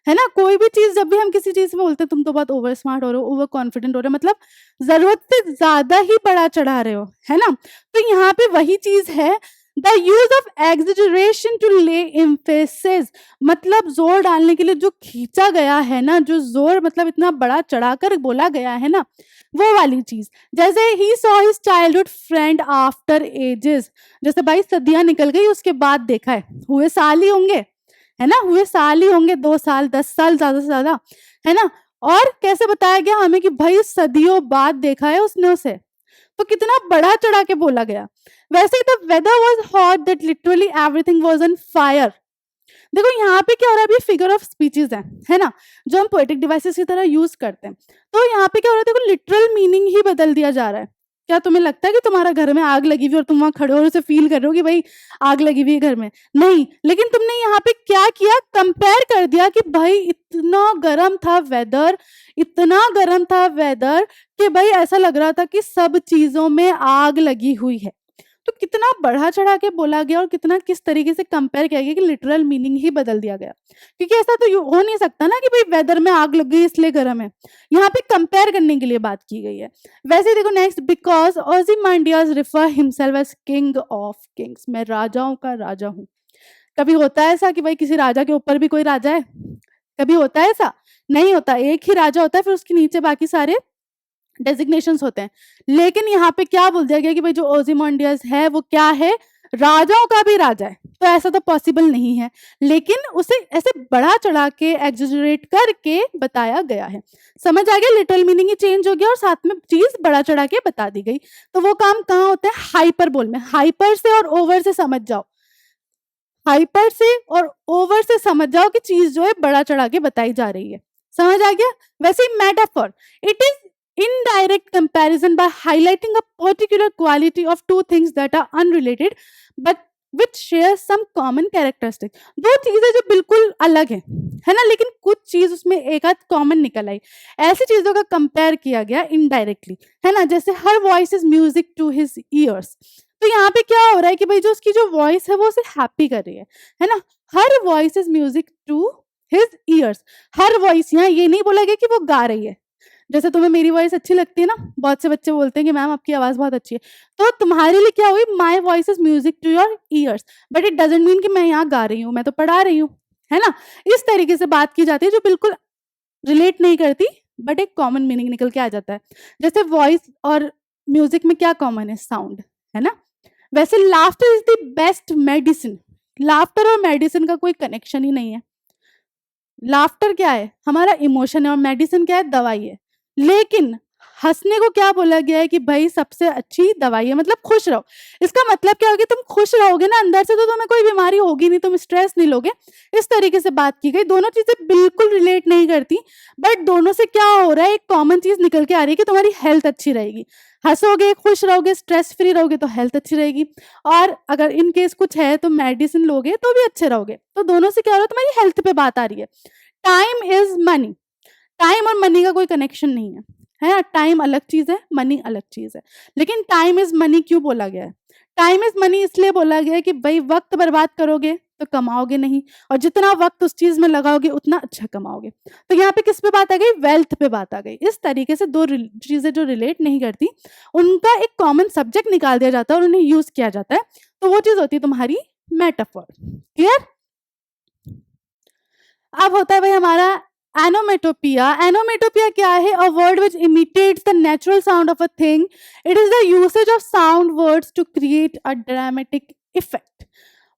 है ना? कोई भी चीज, जब भी हम किसी चीज में बोलते हैं तुम तो बहुत ओवर स्मार्ट हो रहे हो, ओवर कॉन्फिडेंट हो रहे हो, मतलब जरूरत से ज्यादा ही बढ़ा चढ़ा रहे हो, है ना? तो यहाँ पे वही चीज है, the use of exaggeration to lay emphasis, मतलब जोर डालने के लिए जो खींचा गया है ना, जो जोर मतलब इतना बड़ा चढ़ाकर बोला गया है ना, वो वाली चीज। जैसे he saw his childhood friend after ages, जैसे भाई सदियां निकल गई उसके बाद देखा है, हुए साल ही होंगे, है ना, हुए साल ही होंगे, 2 साल 10 साल ज्यादा से ज्यादा, है ना? और कैसे बताया गया हमें कि भाई सदियों बाद देखा है उसने उसे, तो कितना बढ़ा चढ़ा के बोला गया। वैसे the weather was hot that literally everything was on fire. देखो यहाँ पे क्या हो रहा है, अभी फिगर ऑफ स्पीचेस है ना, जो हम पोएटिक डिवाइसेस की तरह यूज करते हैं। तो यहाँ पे क्या हो रहा है, देखो लिटरल मीनिंग ही बदल दिया जा रहा है। क्या तुम्हें लगता है कि तुम्हारा घर में आग लगी हुई और तुम वहां खड़े हो और उसे फील कर रहे हो कि भाई आग लगी हुई है घर में? नहीं, लेकिन तुमने यहाँ पे क्या किया, कंपेयर कर दिया कि भाई इतना गर्म था वेदर, इतना गर्म था वेदर कि भाई ऐसा लग रहा था कि सब चीजों में आग लगी हुई है। तो कितना बढ़ा चढ़ा के बोला गया और कितना किस तरीके से कंपेयर किया गया कि लिटरल मीनिंग ही बदल दिया गया। क्योंकि ऐसा तो हो नहीं सकता ना कि भाई वेदर में आग लग गई इसलिए गर्म है, यहाँ पे कंपेयर करने के लिए बात की गई है। वैसे देखो next, because Ozymandias refer himself as king of kings, मैं राजाओं का राजा हूँ। कभी होता है ऐसा कि भाई किसी राजा के ऊपर भी कोई राजा है? कभी होता है ऐसा? नहीं होता, एक ही राजा होता है, फिर उसके नीचे बाकी सारे डेजिग्नेशंस होते हैं। लेकिन यहाँ पे क्या बोल दिया गया कि भाई जो ओzymandias है वो क्या है, राजाओं का भी राजा है, तो ऐसा तो पॉसिबल नहीं है, लेकिन उसे ऐसे बढ़ा चढ़ा के एग्जेजरेट करके बताया गया है। समझ आ गया, लिटरल मीनिंग ही चेंज हो गया और साथ में चीज बढ़ा चढ़ा के बता दी गई। तो वो काम कहाँ होता है? हाइपरबोल में। हाइपर से और ओवर से समझ जाओ, हाइपर से और ओवर से समझ जाओ कि चीज जो है बढ़ा चढ़ा के बताई जा रही है। समझ आ गया? वैसे ही metaphor, it is indirect comparison by highlighting a particular quality of two things that are unrelated but which share some common characteristics। दो चीजें जो बिल्कुल अलग है ना, लेकिन कुछ चीज उसमें एक आध कॉमन निकल आई, ऐसी चीजों का कंपेयर किया गया इनडायरेक्टली, है ना। जैसे her voice is music to his ears, तो यहाँ पे क्या हो रहा है कि भाई जो उसकी जो वॉइस है वो उसे हैप्पी कर रही है ना। Her voice is music to his ears, her voice, यहाँ ये नहीं बोला गया कि वो गा रही है। जैसे तुम्हें मेरी वॉइस अच्छी लगती है ना, बहुत से बच्चे बोलते हैं कि मैम आपकी आवाज बहुत अच्छी है, तो तुम्हारे लिए क्या हुई, my voice is music to your ears, but it doesn't mean कि मैं यहाँ गा रही हूँ, मैं तो पढ़ा रही हूँ, है ना। इस तरीके से बात की जाती है जो बिल्कुल रिलेट नहीं करती बट एक कॉमन मीनिंग निकल के आ जाता है। जैसे वॉइस और म्यूजिक में क्या कॉमन है? साउंड, है ना। वैसे laughter is the best medicine, laughter और मेडिसिन का कोई कनेक्शन ही नहीं है। लाफ्टर क्या है? हमारा इमोशन है, और मेडिसिन क्या है? दवाई है। लेकिन हंसने को क्या बोला गया है कि भाई सबसे अच्छी दवाई है, मतलब खुश रहो। इसका मतलब क्या होगा, तुम खुश रहोगे ना अंदर से तो तुम्हें कोई बीमारी होगी नहीं, तुम स्ट्रेस नहीं लोगे। इस तरीके से बात की गई। दोनों चीजें बिल्कुल रिलेट नहीं करती, बट दोनों से क्या हो रहा है, एक कॉमन चीज निकल के आ रही है कि तुम्हारी हेल्थ अच्छी रहेगी। हंसोगे, खुश रहोगे, स्ट्रेस फ्री रहोगे तो हेल्थ अच्छी रहेगी, और अगर इन केस कुछ है तो मेडिसिन लोगे तो भी अच्छे रहोगे। तो दोनों से क्या हो रहा है, तुम्हारी हेल्थ पे बात आ रही है। टाइम इज मनी, टाइम और मनी का कोई कनेक्शन नहीं है ना। टाइम अलग चीज है, मनी अलग चीज है। लेकिन टाइम इज मनी क्यों बोला गया है? टाइम इज मनी इसलिए बोला गया है कि भाई वक्त बर्बाद करोगे तो कमाओगे नहीं, और जितना वक्त उस चीज में लगाओगे उतना अच्छा कमाओगे। तो यहाँ पे किस पे बात आ गई? वेल्थ पे बात आ गई। इस तरीके से दो चीजें जो रिलेट नहीं करती उनका एक कॉमन सब्जेक्ट निकाल दिया जाता है और उन्हें यूज किया जाता है, तो वो चीज होती है तुम्हारी मेटाफर। क्लियर? अब होता है भाई हमारा एनोमेटोपिया। एनोमेटोपिया क्या है? A word which imitates the natural sound of a thing. It is the usage of sound words to create a dramatic effect.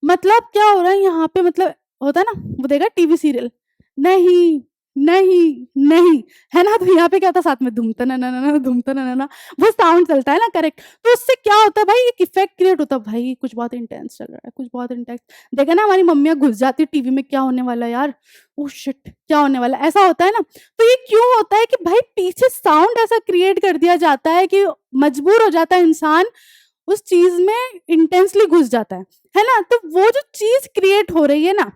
मतलब क्या हो रहा है यहाँ पे, मतलब होता है ना, वो देगा टीवी सीरियल, नहीं नहीं नहीं, है ना। तो यहाँ पे क्या होता है, साथ में धूमता ना ना ना, धूमता ना ना, वो साउंड चलता है ना, करेक्ट। तो उससे क्या होता है भाई, एक इफेक्ट क्रिएट होता है, भाई कुछ बहुत इंटेंस चल रहा है, कुछ बहुत इंटेंस। देखा ना, हमारी मम्मियाँ घुस जाती है टीवी में, क्या होने वाला है यार, ओह शिट क्या होने वाला है, ऐसा होता है ना। तो ये क्यों होता है कि भाई पीछे साउंड ऐसा क्रिएट कर दिया जाता है कि मजबूर हो जाता है इंसान, उस चीज में इंटेंसली घुस जाता है ना। तो वो जो चीज क्रिएट हो रही है ना,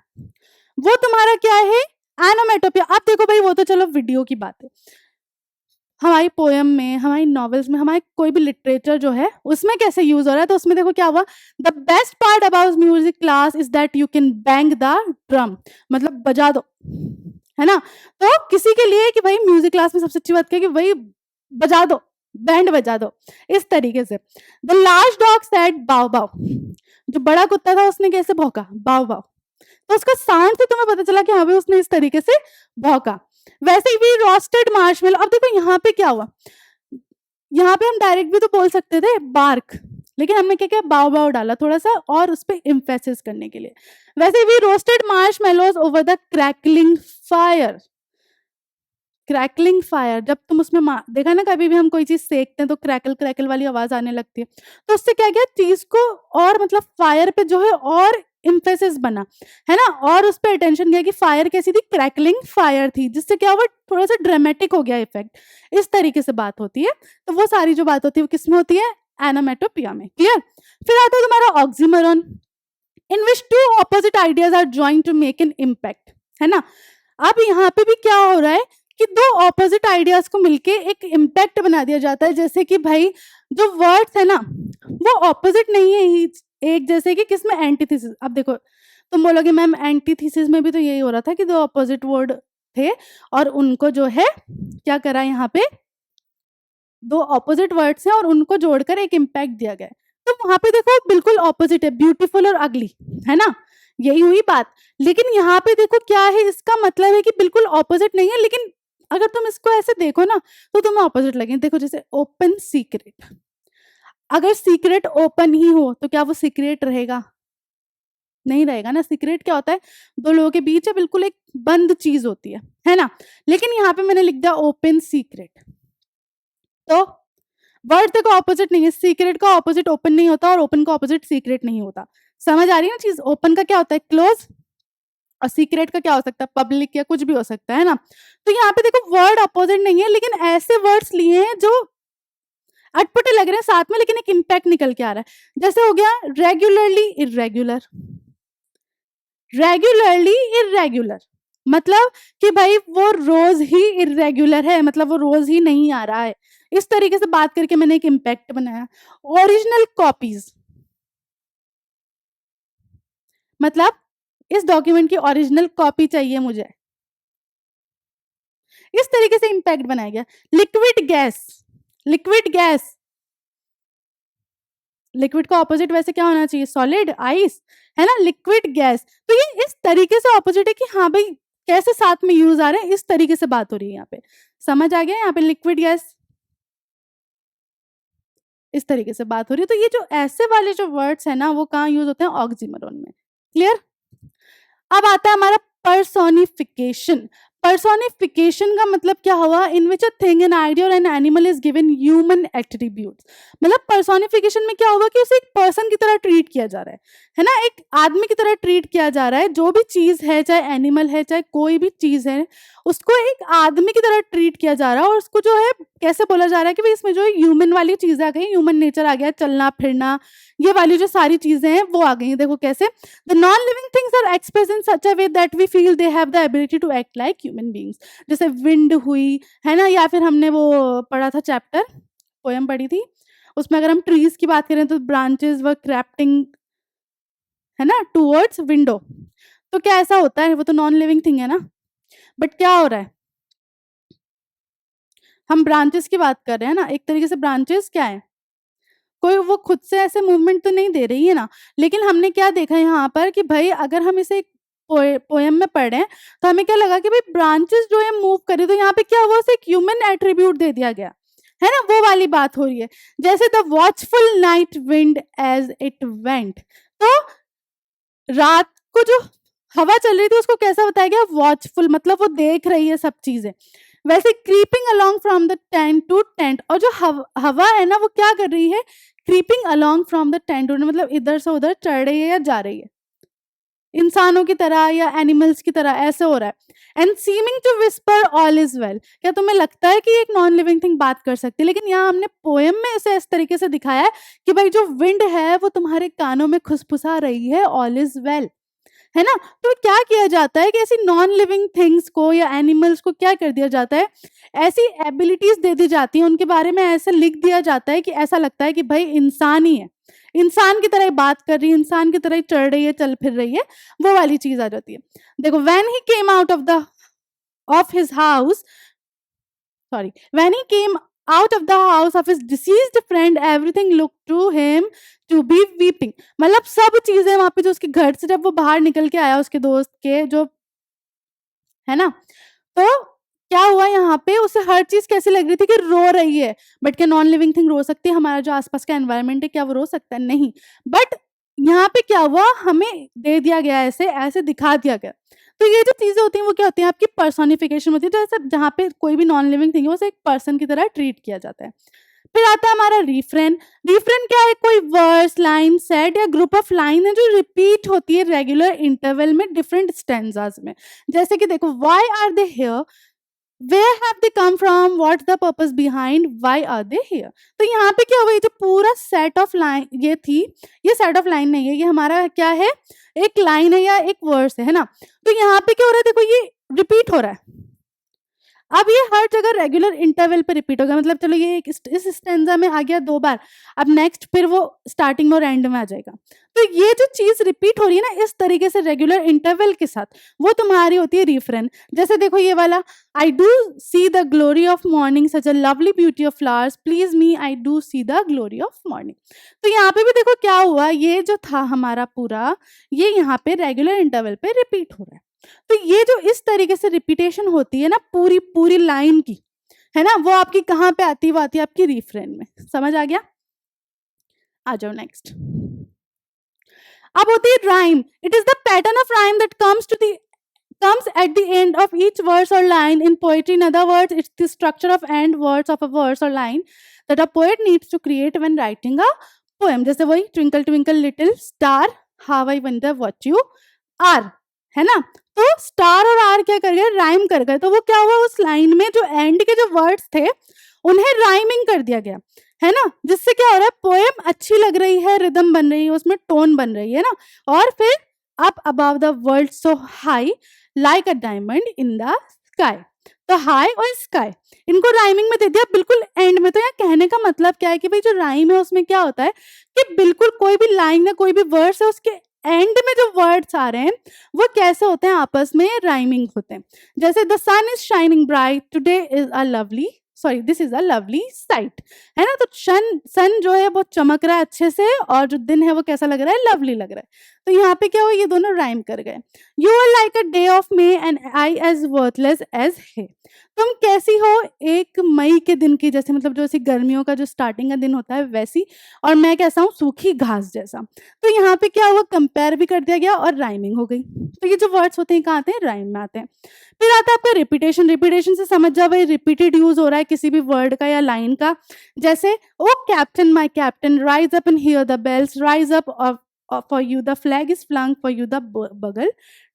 वो तुम्हारा क्या है? एनोमेटोपिया। अब देखो भाई, वो तो चलो वीडियो की बात है, हमारी पोयम में, हमारी नॉवेल्स में, हमारे कोई भी लिटरेचर जो है उसमें कैसे यूज हो रहा है। तो उसमें देखो क्या हुआ, the best part about music class is that you can bang the drum, मतलब बजा दो, है ना। तो किसी के लिए कि भाई म्यूजिक क्लास में सबसे अच्छी बात क्या है कि भाई बजा दो, बैंड बजा दो, इस तरीके से। द लार्ज डॉग सेड बाव बाव, जो बड़ा कुत्ता था उसने कैसे भौंका, बाव बाव। तो उसका साउंड से तुम्हें पता चला कि हाँ भाई उसने इस तरीके से भौंका। वैसे ही भी रोस्टेड मार्शमेलो। अब देखो यहाँ पे क्या हुआ, यहाँ पे हम डायरेक्ट भी तो बोल सकते थे बार्क, लेकिन हमने क्या किया, बाव बाव डाला थोड़ा सा और उस पर इम्फेसिस करने के लिए। वैसे भी roasted marshmallows over the crackling fire. Crackling fire, जब तुम उसमें देखा ना, कभी भी हम कोई चीज सेकते हैं तो क्रैकल क्रैकल वाली आवाज आने लगती है, तो उससे क्या गया, चीज को और मतलब फायर पे जो है और इम्फेसिस बना, है ना, और उस पर अटेंशन गया कि फायर कैसी थी, क्रैकलिंग फायर थी, जिससे क्या हुआ, थोड़ा सा ड्रामेटिक हो गया इफेक्ट। इस तरीके से बात होती है। तो वो सारी जो बात होती है वो किस में होती है? एनोमेटोपिया में। क्लियर? फिर आता है तुम्हारा oxymoron, in which two opposite ideas are joint to make an impact, है ना। अब यहाँ पे भी क्या हो रहा है कि दो ऑपोजिट आइडियाज को मिलके एक इम्पैक्ट बना दिया जाता है। जैसे कि भाई जो वर्ड्स है ना वो ऑपोजिट नहीं है एक जैसे कि किसमें, एंटीथेसिस। अब देखो तुम बोलोगे मैम एंटीथेसिस में भी तो यही हो रहा था कि दो ऑपोजिट वर्ड थे और उनको जो है क्या करा, यहाँ पे दो ऑपोजिट वर्ड्स हैं और उनको जोड़कर एक इम्पैक्ट दिया गया है। तो वहां पे देखो बिल्कुल ऑपोजिट है, ब्यूटीफुल और अगली, है ना, यही हुई बात। लेकिन यहाँ पे देखो क्या है, इसका मतलब है कि बिल्कुल ऑपोजिट नहीं है, लेकिन अगर तुम इसको ऐसे देखो ना तो तुम्हें ऑपोजिट लगे। देखो जैसे ओपन सीक्रेट, अगर सीक्रेट ओपन ही हो तो क्या वो सीक्रेट रहेगा? नहीं रहेगा ना। सीक्रेट क्या होता है? दो लोगों के बीच है, बिल्कुल एक बंद चीज होती है ना। लेकिन यहाँ पे मैंने लिख दिया ओपन सीक्रेट, तो वर्ड देखो ऑपोजिट नहीं है। सीक्रेट का ऑपोजिट ओपन नहीं होता और ओपन का ऑपोजिट सीक्रेट नहीं होता। समझ आ रही है ना चीज? ओपन का क्या होता है? क्लोज, और सीक्रेट का क्या हो सकता है? पब्लिक या कुछ भी हो सकता है ना। तो यहाँ पे देखो वर्ड अपोजिट नहीं है, लेकिन ऐसे वर्ड्स लिए हैं जो अटपटे लग रहे हैं साथ में, लेकिन एक इम्पैक्ट निकल के आ रहा है। जैसे हो गया रेगुलरली इरेगुलर, रेगुलरली इरेगुलर, मतलब कि भाई वो रोज ही इरेगुलर है, मतलब वो रोज ही नहीं आ रहा है। इस तरीके से बात करके मैंने एक इम्पैक्ट बनाया। ओरिजिनल कॉपीज, मतलब इस डॉक्यूमेंट की ओरिजिनल कॉपी चाहिए मुझे, इस तरीके से इम्पैक्ट बनाया गया। Liquid gas, liquid gas, liquid का ऑपोजिट वैसे क्या होना चाहिए? सॉलिड, आइस, है ना। लिक्विड गैस, तो ये इस तरीके से ऑपोजिट है कि हाँ भाई कैसे साथ में यूज आ रहे हैं, इस तरीके से बात हो रही है यहाँ पे। समझ आ गया? यहाँ पे लिक्विड गैस इस तरीके से बात हो रही है। तो ये जो ऐसे वाले जो वर्ड्स है ना, वो कहाँ यूज होते हैं? ऑक्सीमोरॉन में। क्लियर? अब आता है हमारा पर्सोनिफिकेशन। पर्सोनिफिकेशन का मतलब क्या हुआ? इन विच अ थिंग, एन आइडिया और an animal is given human attributes. मतलब पर्सोनिफिकेशन में क्या होगा कि उसे एक पर्सन की तरह ट्रीट किया जा रहा है ना, एक आदमी की तरह ट्रीट किया जा रहा है। जो भी चीज है, चाहे एनिमल है, चाहे कोई भी चीज है, उसको एक आदमी की तरह ट्रीट किया जा रहा है। और उसको जो है कैसे बोला जा रहा है कि भाई इसमें जो ह्यूमन वाली चीजें आ गई, ह्यूमन नेचर आ गया, चलना फिरना, ये वाली जो सारी चीजें हैं वो आ गई। देखो कैसे the non-living things are expressed in such a way that we feel they have the ability to act like human beings। जैसे विंड हुई, है ना, या फिर हमने वो पढ़ा था चैप्टर, पोयम पढ़ी थी, उसमें अगर हम ट्रीज की बात करें तो ब्रांचेस वर क्रैप्टिंग, है ना, टूवर्ड्स विंडो। तो क्या ऐसा होता है? वो तो नॉन लिविंग थिंग है ना। बट क्या हो रहा है? हम ब्रांचेस की बात कर रहे हैं ना, एक तरीके से ब्रांचेस क्या है? कोई वो खुद से ऐसे मूवमेंट तो नहीं दे रही है ना। लेकिन हमने क्या देखा यहाँ पर कि भाई अगर हम इसे पोयम में पढ़े तो हमें क्या लगा कि भाई ब्रांचेस जो है मूव करे, तो यहाँ पे क्या हुआ? उसे एक ह्यूमन एट्रीब्यूट दे दिया गया, है ना। वो वाली बात हो रही है। जैसे the watchful night wind as it went, तो रात को जो हवा चल रही थी उसको कैसा बताया गया? वॉचफुल, मतलब वो देख रही है सब चीजें। वैसे creeping along from the tent to tent, और जो हवा है ना वो क्या कर रही है? Creeping along from the tent to, मतलब इधर से उधर चढ़ रही है या जा रही है, इंसानों की तरह या एनिमल्स की तरह ऐसे हो रहा है। And seeming to whisper all is well, क्या तुम्हें लगता है कि एक नॉन लिविंग थिंग बात कर सकती है? लेकिन यहाँ हमने पोएम में इसे इस तरीके से दिखाया है कि भाई जो विंड है वो तुम्हारे कानों में खुसफुसा रही है, ऑल इज वेल, है ना। तो क्या किया जाता है कि ऐसी नॉन लिविंग थिंग्स को या एनिमल्स को क्या कर दिया जाता है? ऐसी एबिलिटीज दे दी जाती है उनके बारे में, ऐसा लिख दिया जाता है कि ऐसा लगता है कि भाई इंसान ही है, इंसान की तरह ही बात कर रही है, इंसान की तरह ही चढ़ रही है, चल फिर रही है, वो वाली चीज आ जाती है। देखो when he came out of his house, sorry, when he came out of the house of his deceased friend, everything looked to him to be weeping। मतलब सब चीजें वहां पे जो उसके घर से जब वो बाहर निकल के आया उसके दोस्त के जो, है ना, तो क्या हुआ यहाँ पे? उसे हर चीज कैसी लग रही थी? कि रो रही है। बट क्या नॉन लिविंग थिंग रो सकती है? हमारा जो आसपास का एनवायरनमेंट है क्या वो रो सकता है? नहीं। बट यहाँ पे क्या हुआ? हमें दे दिया गया, ऐसे ऐसे दिखा दिया गया। तो ये जो चीजें होती हैं वो क्या होती हैं? आपकी पर्सोनिफिकेशन होती है। जैसे जहाँ पे कोई भी नॉन लिविंग थिंग है उसे एक पर्सन की तरह ट्रीट किया जाता है। फिर आता है हमारा रिफ्रेन। रिफ्रेन क्या है? कोई वर्स, लाइन, सेट या ग्रुप ऑफ लाइन है जो रिपीट होती है रेगुलर इंटरवल में डिफरेंट स्टैंजास में। जैसे कि देखो, why are they here, where have they come from, what's the purpose behind, why are they here. तो यहाँ पे क्या हुआ? ये जो पूरा सेट ऑफ लाइन ये थी, ये सेट ऑफ लाइन नहीं है, ये हमारा क्या है? एक लाइन है या एक वर्स है ना। तो यहाँ पे क्या हो रहा है? देखो ये रिपीट हो रहा है। अब ये हर जगह रेगुलर इंटरवल पे रिपीट होगा। मतलब चलो ये इस स्टेंजा में आ गया 2 बार, अब नेक्स्ट फिर वो स्टार्टिंग में और एंड में आ जाएगा। तो ये जो चीज रिपीट हो रही है ना इस तरीके से रेगुलर इंटरवल के साथ, वो तुम्हारी होती है रिफ्रेन। जैसे देखो ये वाला, I do see the glory of morning, such a lovely beauty of flowers, please me, I do see the glory of morning. तो यहाँ पे भी देखो क्या हुआ, ये जो था हमारा पूरा, ये यहाँ पे रेगुलर इंटरवल पे रिपीट हो रहा है। तो ये जो इस तरीके से रिपीटेशन होती है ना पूरी पूरी लाइन की, है ना, वो आपकी कहाँ पे आती है? वो आती है आपकी रिफ्रेन में। समझ आ गया? आ जाओ नेक्स्ट। अब होती है rhyme. It is the pattern of rhyme that comes at the end of each verse or line in poetry. In other words, it's the structure of end words of a verse or line that a poet needs to create when writing a poem. जैसे वही twinkle twinkle little star, how I wonder what you are, है ना? तो star और are क्या कर गए, rhyme कर गए। तो वो क्या हुआ, उस लाइन में जो एंड के जो वर्ड्स थे उन्हें राइमिंग कर दिया गया, है ना, जिससे क्या हो रहा है, पोएम अच्छी लग रही है, रिदम बन रही है, उसमें टोन बन रही है ना। और फिर up above the world so high like a diamond in the sky. तो हाई और स्काई इनको राइमिंग में दे दिया बिल्कुल एंड में। तो यहाँ कहने का मतलब क्या है कि भाई जो राइम है उसमें क्या होता है कि बिल्कुल कोई भी लाइन या कोई भी वर्ड्स है उसके एंड में जो वर्ड्स आ रहे हैं वो कैसे होते हैं, आपस में राइमिंग होते हैं। जैसे the sun is shining bright today is a lovely, sorry this is a lovely sight, है ना। तो सन जो है वो चमक रहा है अच्छे से और जो दिन है वो कैसा लग रहा है, लवली लग रहा है। तो यहाँ पे क्या हुआ, ये दोनों राइम कर गए। You are like a day of May and I as worthless as hay. तुम कैसी हो एक मई के दिन की जैसे, मतलब जो ऐसी गर्मियों का जो स्टार्टिंग का दिन होता है वैसी, और मैं कैसा हूँ, सूखी घास जैसा। तो यहाँ पे क्या हुआ, कंपेयर भी कर दिया गया और राइमिंग हो गई। तो ये जो वर्ड्स होते हैं कहाँ आते हैं, राइम में आते हैं। फिर आता है आपका रिपीटेशन। रिपीटेशन से समझ जाओ भाई रिपीटेड यूज हो रहा है किसी भी वर्ड का या लाइन का। जैसे O captain my captain, rise up and hear the bells, rise up for you the flag is flung for you the bugle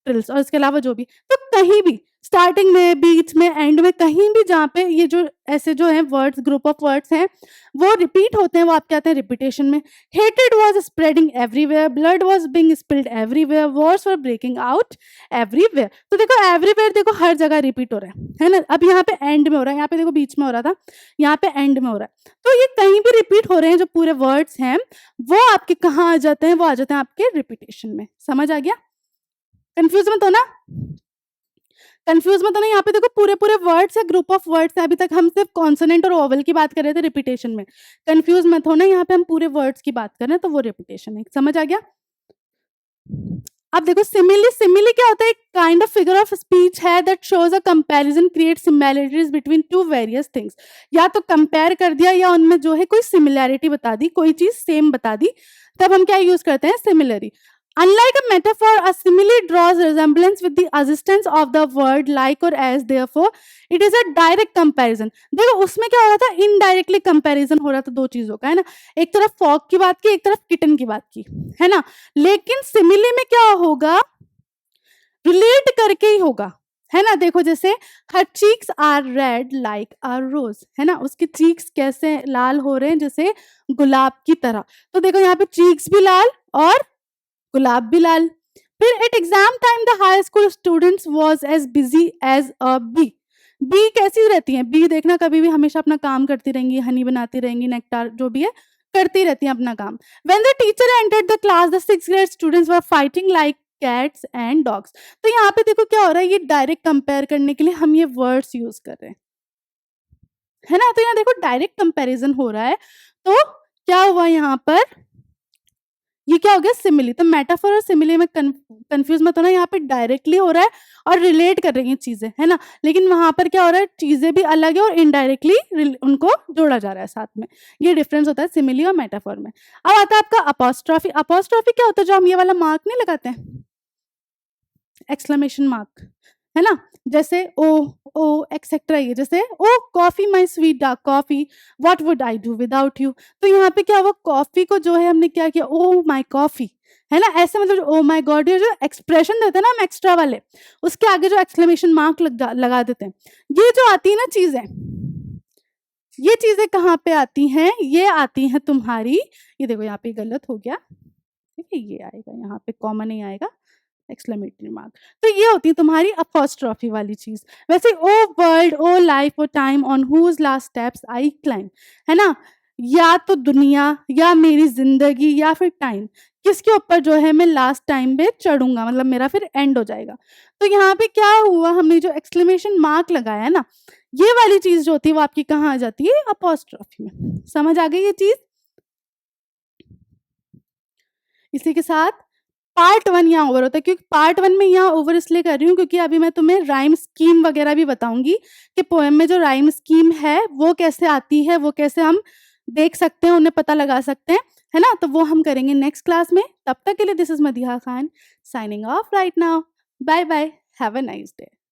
trills. और इसके अलावा जो भी, तो कहीं भी स्टार्टिंग में, बीच में, एंड में, कहीं भी जहाँ पे ये जो ऐसे जो है वर्ड्स, ग्रुप ऑफ वर्ड्स हैं वो रिपीट होते हैं, वो आप कहते हैं रिपीटेशन में। हेटेड was spreading everywhere, blood was being spilled everywhere, wars were breaking out everywhere. तो देखो एवरीवेयर देखो हर जगह रिपीट हो रहा है ना। अब यहाँ पे एंड में हो रहा है, यहाँ पे देखो बीच में हो रहा था, यहाँ पे एंड में हो रहा है। तो ये कहीं भी रिपीट हो रहे हैं जो पूरे वर्ड्स हैं वो आपके कहाँ आ जाते हैं, वो आ जाते हैं आपके रिपीटेशन में। समझ आ गया? कंफ्यूज मत हो ना, कंफ्यूज मत होना। यहाँ पे देखो पूरे पूरे वर्ड्स है, ग्रुप ऑफ वर्ड्स है। अभी तक हम सिर्फ कॉन्सोनेंट और ओवल की बात कर रहे थे रिपीटेशन में। कंफ्यूज मत होना, यहाँ पे हम पूरे वर्ड्स की बात कर रहे हैं, तो वो रिपीटेशन है। समझ आ गया? अब देखो सिमिली। सिमिली क्या होता है, एक kind of figure of speech है that shows a comparison, create similarities between two various things. या तो कंपेयर कर दिया या उनमें जो है कोई सिमिलैरिटी बता दी, कोई चीज सेम बता दी, तब हम क्या यूज करते हैं, similarly. Unlike a metaphor, a simile draws resemblance with the assistance of the word like or as, therefore it is a direct comparison. देखो उसमें क्या हो रहा था, इनडायरेक्टली कंपैरिजन हो रहा था दो चीजों का, है ना। एक तरफ फॉग की बात की, एक तरफ किटन की बात की, है ना। लेकिन सिमिली में क्या होगा, रिलेट करके ही होगा, है ना। देखो जैसे her cheeks are red like a rose, है ना, उसके चीक्स कैसे लाल हो रहे हैं जैसे गुलाब की तरह। तो देखो यहाँ पे चीक्स भी लाल और गुलाब भी लाल। फिर at exam time the high school students was as busy as a bee. Bee कैसी रहती हैं, बी देखना कभी भी हमेशा अपना काम करती रहेंगी, हनी बनाती रहेंगी, नेक्टार जो भी है करती रहती हैं अपना काम। When the teacher entered the class the 6th grade students were fighting like cats and dogs. तो यहाँ पे देखो क्या हो रहा है, ये डायरेक्ट कंपेयर करने के लिए हम ये वर्ड्स यूज कर रहे हैं, है ना। तो यहाँ देखो डायरेक्ट कंपैरिजन हो रहा है। तो क्या हुआ यहाँ पर, ये क्या हो गया, सिमिली। तो मेटाफोर और सिमिली में कंफ्यूज मत होना, यहाँ पे डायरेक्टली हो रहा है और रिलेट कर रही हैं चीजें, है ना। लेकिन वहां पर क्या हो रहा है, चीजें भी अलग है और इनडायरेक्टली उनको जोड़ा जा रहा है साथ में। ये डिफरेंस होता है सिमिली और मेटाफोर में। अब आता है आपका अपोस्ट्रॉफी। अपोस्ट्रॉफी क्या होता है, जो हम ये वाला मार्क नहीं लगाते हैं, एक्सक्लेमेशन मार्क, है ना। जैसे ओ ओ एक्सेट्रा, ये जैसे O coffee my sweet dark coffee, what would I do without you. तो यहाँ पे क्या हुआ, कॉफी को जो है हमने क्या किया, ओ माय कॉफी, है ना। ऐसे मतलब ओ माय गॉड, ये जो एक्सप्रेशन देते हैं ना हम एक्स्ट्रा वाले, उसके आगे जो एक्सक्लेमेशन मार्क लगा देते हैं। ये जो आती है ना चीजें, ये चीजें कहाँ पे आती हैं, ये आती हैं तुम्हारी, ये देखो यहाँ पे गलत हो गया, ठीक है, ये आएगा यहाँ पे, कॉमा नहीं आएगा, एक्सक्लेमेटरी मार्क। तो ये होती है तुम्हारी अपोस्ट्रॉफी वाली चीज। वैसे O world, O life, O time on whose last steps I climb, है ना। या तो दुनिया या मेरी जिंदगी या फिर टाइम, किसके ऊपर जो है मैं लास्ट टाइम पे चढ़ूंगा, मतलब मेरा फिर एंड हो जाएगा। तो यहाँ पे क्या हुआ, हमने जो एक्सक्लेमेशन मार्क लगाया है ना, ये वाली चीज जो होती है वो आपकी कहाँ आ जाती है, अपोस्ट्रॉफी में। समझ आ गई ये चीज? इसी के साथ पार्ट 1 यहाँ ओवर होता है, क्योंकि पार्ट 1 में यहाँ ओवर इसलिए कर रही हूँ क्योंकि अभी मैं तुम्हें राइम स्कीम वगैरह भी बताऊंगी कि पोएम में जो राइम स्कीम है वो कैसे आती है, वो कैसे हम देख सकते हैं, उन्हें पता लगा सकते हैं, है ना? तो वो हम करेंगे नेक्स्ट क्लास में। तब तक के लिए this is Madiha Khan signing off right now. Bye bye, have a nice day.